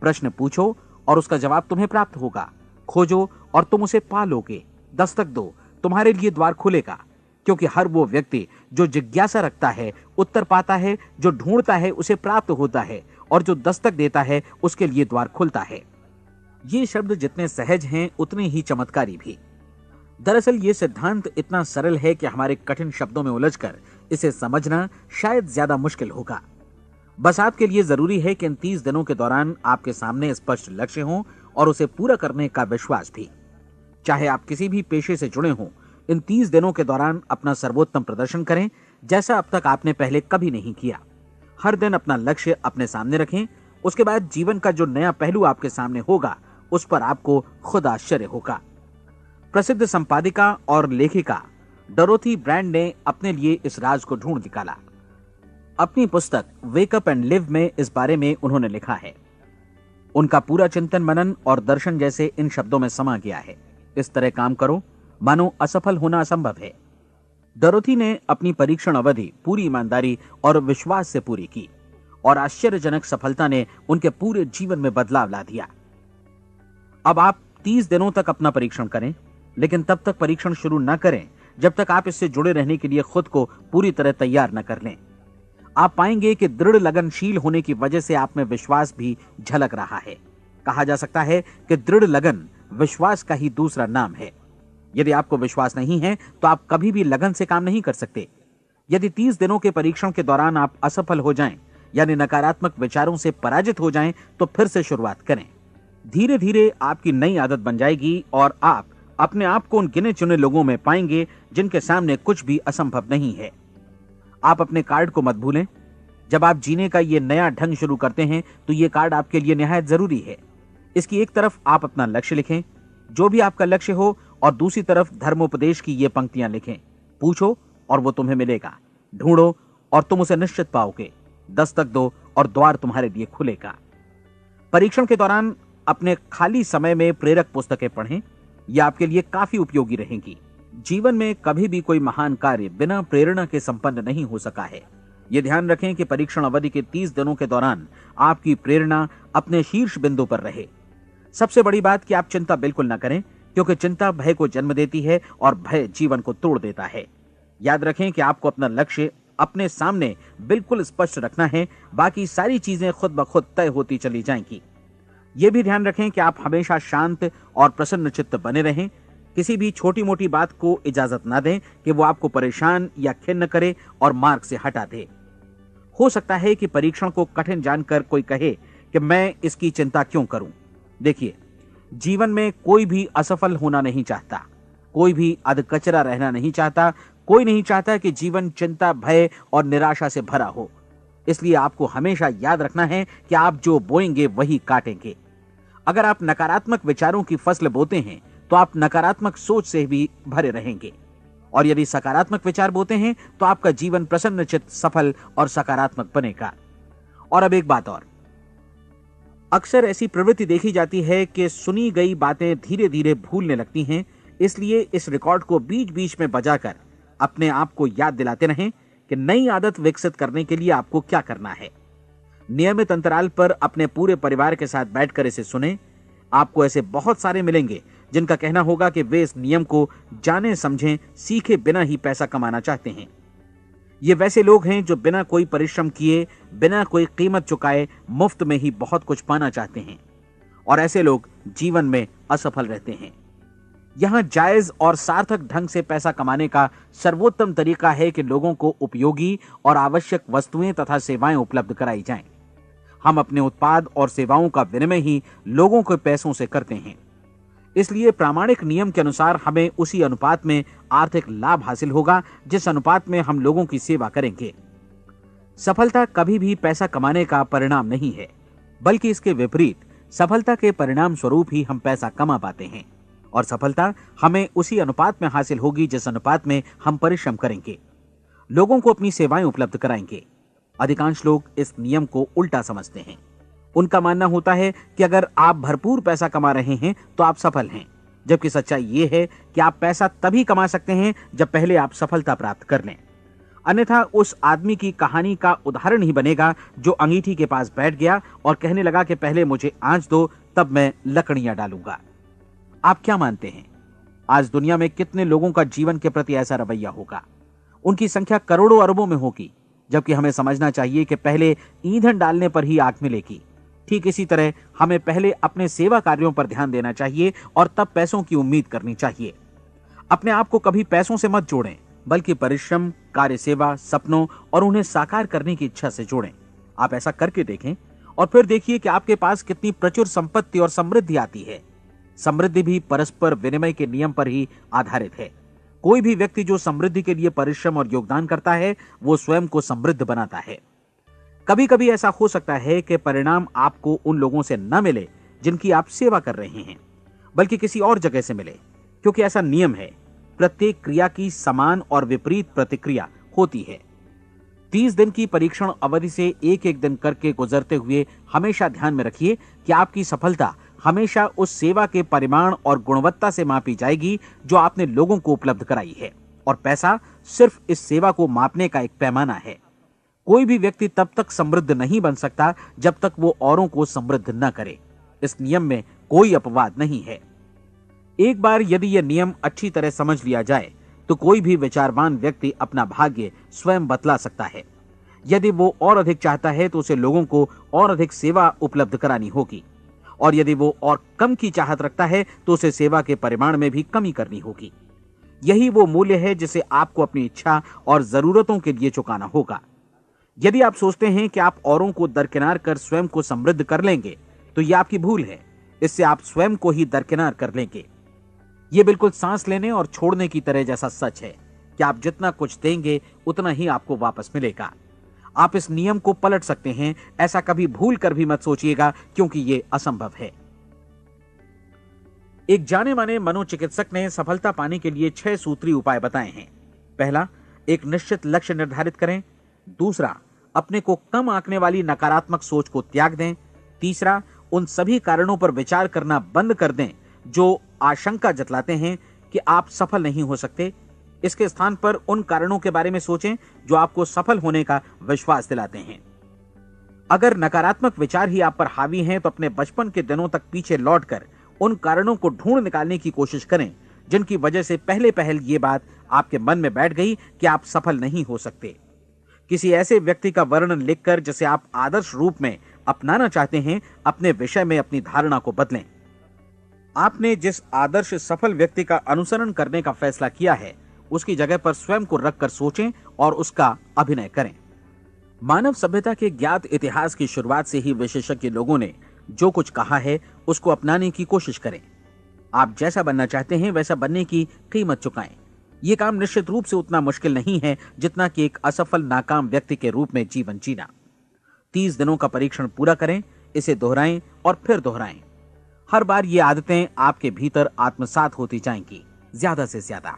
प्रश्न पूछो और उसका जवाब तुम्हें प्राप्त होगा। खोजो और तुम उसे पा लोगे। दस्तक दो, तुम्हारे लिए द्वार खुलेगा, क्योंकि हर वो व्यक्ति जो जिज्ञासा रखता है उत्तर पाता है, जो ढूंढता है उसे प्राप्त होता है, और जो दस्तक देता है उसके लिए द्वार खुलता है। ये शब्द जितने सहज हैं उतने ही चमत्कारी भी। दरअसल ये सिद्धांत इतना सरल है कि हमारे कठिन शब्दों में उलझकर इसे समझना शायद ज्यादा मुश्किल होगा। बस आपके लिए जरूरी है कि इन 30 दिनों के दौरान आपके सामने स्पष्ट लक्ष्य हो और उसे पूरा करने का विश्वास भी। चाहे आप किसी भी पेशे से जुड़े हों, इन 30 दिनों के दौरान अपना सर्वोत्तम प्रदर्शन करें, जैसा अब तक आपने पहले कभी नहीं किया। हर दिन अपना लक्ष्य अपने सामने रखें। उसके बाद जीवन का जो नया पहलू आपके सामने होगा उस पर आपको खुद आश्चर्य होगा। प्रसिद्ध संपादिका और लेखिका डोरोथी ब्रैंड ने अपने लिए इस राज को ढूंढ निकाला। अपनी पुस्तक वेक अप एंड लिव में इस बारे में उन्होंने लिखा है। उनका पूरा चिंतन मनन और दर्शन जैसे इन शब्दों में समा गया है। इस तरह काम करो मानो असफल होना असंभव है। डोरोथी ने अपनी परीक्षण अवधि पूरी ईमानदारी और विश्वास से पूरी की और आश्चर्यजनक सफलता ने उनके पूरे जीवन में बदलाव ला दिया। अब आप 30 दिनों तक अपना परीक्षण करें, लेकिन तब तक परीक्षण शुरू न करें जब तक आप इससे जुड़े रहने के लिए खुद को पूरी तरह तैयार न कर लें। आप पाएंगे कि दृढ़ लगनशील होने की वजह से आप में विश्वास भी झलक रहा है। कहा जा सकता है कि दृढ़ लगन विश्वास का ही दूसरा नाम है। यदि आपको विश्वास नहीं है तो आप कभी भी लगन से काम नहीं कर सकते। यदि 30 दिनों के परीक्षण के दौरान आप असफल हो जाएं, यानी नकारात्मक विचारों से पराजित हो जाएं, तो फिर से शुरुआत करें। धीरे धीरे आपकी नई आदत बन जाएगी और आप अपने आप को उन गिने चुने लोगों में पाएंगे जिनके सामने कुछ भी असंभव नहीं है। आप अपने कार्ड को मत भूलें। जब आप जीने का ये नया ढंग शुरू करते हैं तो ये कार्ड आपके लिए निहायत जरूरी है। इसकी एक तरफ आप अपना लक्ष्य लिखें, जो भी आपका लक्ष्य हो, और दूसरी तरफ धर्मोपदेश की ये पंक्तियां लिखें। पूछो और वो तुम्हें मिलेगा, ढूंढो और तुम उसे निश्चित पाओगे, दस्तक दो और द्वार तुम्हारे लिए खुलेगा। परीक्षण के दौरान अपने खाली समय में प्रेरक पुस्तकें पढ़ें। यह आपके लिए काफी उपयोगी रहेंगी। जीवन में कभी भी कोई महान कार्य बिना प्रेरणा के संपन्न नहीं हो सका है। यह ध्यान रखें कि परीक्षण अवधि के 30 दिनों के दौरान आपकी प्रेरणा अपने शीर्ष बिंदु पर रहे। सबसे बड़ी बात कि आप चिंता बिल्कुल न करें, क्योंकि चिंता भय को जन्म देती है और भय जीवन को तोड़ देता है। याद रखें कि आपको अपना लक्ष्य अपने सामने बिल्कुल स्पष्ट रखना है, बाकी सारी चीजें खुद ब खुद तय होती चली जाएंगी। यह भी ध्यान रखें कि आप हमेशा शांत और प्रसन्न चित्त बने रहें। किसी भी छोटी मोटी बात को इजाजत ना दें कि वो आपको परेशान या खिन्न करे और मार्ग से हटा दे। हो सकता है कि परीक्षण को कठिन जानकर कोई कहे कि मैं इसकी चिंता क्यों करूं। देखिए, जीवन में कोई भी असफल होना नहीं चाहता, कोई भी अधकचरा रहना नहीं चाहता, कोई नहीं चाहता कि जीवन चिंता, भय और निराशा से भरा हो। इसलिए आपको हमेशा याद रखना है कि आप जो बोएंगे वही काटेंगे। अगर आप नकारात्मक विचारों की फसल बोते हैं तो आप नकारात्मक सोच से भी भरे रहेंगे, और यदि सकारात्मक विचार बोते हैं तो आपका जीवन प्रसन्नचित्त, सफल और सकारात्मक बनेगा। और अब एक बात और, अक्सर ऐसी प्रवृत्ति देखी जाती है कि सुनी गई बातें धीरे धीरे भूलने लगती हैं। इसलिए इस रिकॉर्ड को बीच बीच में बजाकर अपने आप को याद दिलाते रहें कि नई आदत विकसित करने के लिए आपको क्या करना है। नियमित अंतराल पर अपने पूरे परिवार के साथ बैठकर इसे सुनें। आपको ऐसे बहुत सारे मिलेंगे जिनका कहना होगा कि वे इस नियम को जाने समझें सीखे बिना ही पैसा कमाना चाहते हैं। ये वैसे लोग हैं जो बिना कोई परिश्रम किए, बिना कोई कीमत चुकाए मुफ्त में ही बहुत कुछ पाना चाहते हैं, और ऐसे लोग जीवन में असफल रहते हैं। यहां जायज और सार्थक ढंग से पैसा कमाने का सर्वोत्तम तरीका है कि लोगों को उपयोगी और आवश्यक वस्तुएं तथा सेवाएं उपलब्ध कराई जाएं। हम अपने उत्पाद और सेवाओं का विनिमय ही लोगों के पैसों से करते हैं। इसलिए प्रामाणिक नियम के अनुसार हमें उसी अनुपात में आर्थिक लाभ हासिल होगा जिस अनुपात में हम लोगों की सेवा करेंगे। सफलता कभी भी पैसा कमाने का परिणाम नहीं है, बल्कि इसके विपरीत सफलता के परिणाम स्वरूप ही हम पैसा कमा पाते हैं, और सफलता हमें उसी अनुपात में हासिल होगी जिस अनुपात में हम परिश्रम करेंगे, लोगों को अपनी सेवाएं उपलब्ध कराएंगे। अधिकांश लोग इस नियम को उल्टा समझते हैं। उनका मानना होता है कि अगर आप भरपूर पैसा कमा रहे हैं तो आप सफल हैं, जबकि सच्चाई ये है कि आप पैसा तभी कमा सकते हैं जब पहले आप सफलता प्राप्त कर लें। अन्यथा उस आदमी की कहानी का उदाहरण ही बनेगा जो अंगीठी के पास बैठ गया और कहने लगा कि पहले मुझे आंच दो, तब मैं लकड़ियां डालूंगा। आप क्या मानते हैं, आज दुनिया में कितने लोगों का जीवन के प्रति ऐसा रवैया होगा? उनकी संख्या करोड़ों अरबों में होगी, जबकि हमें समझना चाहिए कि पहले ईंधन डालने पर ही आग मिलेगी। ठीक इसी तरह हमें पहले अपने सेवा कार्यों पर ध्यान देना चाहिए और तब पैसों की उम्मीद करनी चाहिए। अपने आप को कभी पैसों से मत जोड़ें, बल्कि परिश्रम, कार्य सेवा, सपनों और उन्हें साकार करने की इच्छा से जोड़ें। आप ऐसा करके देखें और फिर देखिए कि आपके पास कितनी प्रचुर संपत्ति और समृद्धि आती है। समृद्धि भी परस्पर विनिमय के नियम पर ही आधारित है। कोई भी व्यक्ति जो समृद्धि के लिए परिश्रम और योगदान करता है, वो स्वयं को समृद्ध बनाता है। कभी कभी ऐसा हो सकता है कि परिणाम आपको उन लोगों से न मिले जिनकी आप सेवा कर रहे हैं, बल्कि किसी और जगह से मिले, क्योंकि ऐसा नियम है, प्रत्येक क्रिया की समान और विपरीत प्रतिक्रिया होती है। 30 दिन की परीक्षण अवधि से एक एक दिन करके गुजरते हुए हमेशा ध्यान में रखिए कि आपकी सफलता हमेशा उस सेवा के परिमाण और गुणवत्ता से मापी जाएगी जो आपने लोगों को उपलब्ध कराई है, और पैसा सिर्फ इस सेवा को मापने का एक पैमाना है। कोई भी व्यक्ति तब तक समृद्ध नहीं बन सकता जब तक वो औरों को समृद्ध न करे। इस नियम में कोई अपवाद नहीं है। एक बार यदि यह नियम अच्छी तरह समझ लिया जाए तो कोई भी विचारवान व्यक्ति अपना भाग्य स्वयं बतला सकता है। यदि वो और अधिक चाहता है तो उसे लोगों को और अधिक सेवा उपलब्ध करानी होगी, और यदि वो और कम की चाहत रखता है तो उसे सेवा के परिमाण में भी कमी करनी होगी। यही वो मूल्य है जिसे आपको अपनी इच्छा और जरूरतों के लिए चुकाना होगा। यदि आप सोचते हैं कि आप औरों को दरकिनार कर स्वयं को समृद्ध कर लेंगे तो यह आपकी भूल है। इससे आप स्वयं को ही दरकिनार कर लेंगे। यह बिल्कुल सांस लेने और छोड़ने की तरह जैसा सच है कि आप जितना कुछ देंगे उतना ही आपको वापस मिलेगा। आप इस नियम को पलट सकते हैं, ऐसा कभी भूल कर भी मत सोचिएगा, क्योंकि यह असंभव है। एक जाने माने मनोचिकित्सक ने सफलता पाने के लिए 6 सूत्री उपाय बताए हैं। पहला, एक निश्चित लक्ष्य निर्धारित करें। दूसरा, अपने को कम आंकने वाली नकारात्मक सोच को त्याग दें। तीसरा, उन सभी कारणों पर विचार करना बंद कर दें जो आशंका जतलाते हैं कि आप सफल नहीं हो सकते। इसके स्थान पर उन कारणों के बारे में सोचें जो आपको सफल होने का विश्वास दिलाते हैं। अगर नकारात्मक विचार ही आप पर हावी हैं तो अपने बचपन के दिनों तक पीछे लौटकर उन कारणों को ढूंढ निकालने की कोशिश करें जिनकी वजह से पहले पहल ये बात आपके मन में बैठ गई कि आप सफल नहीं हो सकते। किसी ऐसे व्यक्ति का वर्णन लिखकर जिसे आप आदर्श रूप में अपनाना चाहते हैं, अपने विषय में अपनी धारणा को बदलें। आपने जिस आदर्श सफल व्यक्ति का अनुसरण करने का फैसला किया है उसकी जगह पर स्वयं को रखकर सोचें और उसका अभिनय करें। मानव सभ्यता के ज्ञात इतिहास की शुरुआत से ही विशेषज्ञ लोगों ने जो कुछ कहा है उसको अपनाने की कोशिश करें। आप जैसा बनना चाहते हैं वैसा बनने की कीमत चुकाएं। यह काम निश्चित रूप से उतना मुश्किल नहीं है जितना कि एक असफल नाकाम व्यक्ति के रूप में जीवन जीना। 30 दिनों का परीक्षण पूरा करें, इसे दोहराएं और फिर दोहराएं। हर बार ये आदतें आपके भीतर आत्मसात होती जाएंगी, ज्यादा से ज्यादा।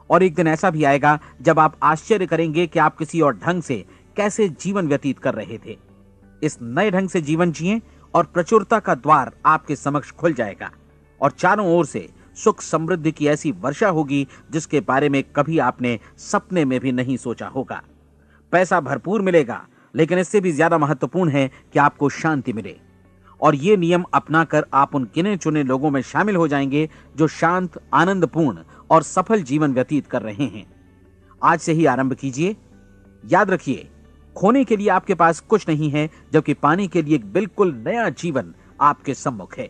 और एक दिन ऐसा भी आएगा जब आप आश्चर्य करेंगे कि आप किसी और ढंग से कैसे जीवन व्यतीत कर रहे थे। इस नए ढंग से जीवन जिएं और प्रचुरता का द्वार आपके समक्ष खुल जाएगा और चारों ओर से सुख समृद्धि की ऐसी वर्षा होगी जिसके बारे में कभी आपने सपने में भी नहीं सोचा होगा। पैसा भरपूर मिलेगा, लेकिन इससे भी ज्यादा महत्वपूर्ण है कि आपको शांति मिले। और ये नियम अपनाकर आप उन गिने चुने लोगों में शामिल हो जाएंगे जो शांत, आनंदपूर्ण और सफल जीवन व्यतीत कर रहे हैं। आज से ही आरंभ कीजिए। याद रखिए, खोने के लिए आपके पास कुछ नहीं है, जबकि पाने के लिए एक बिल्कुल नया जीवन आपके सम्मुख है।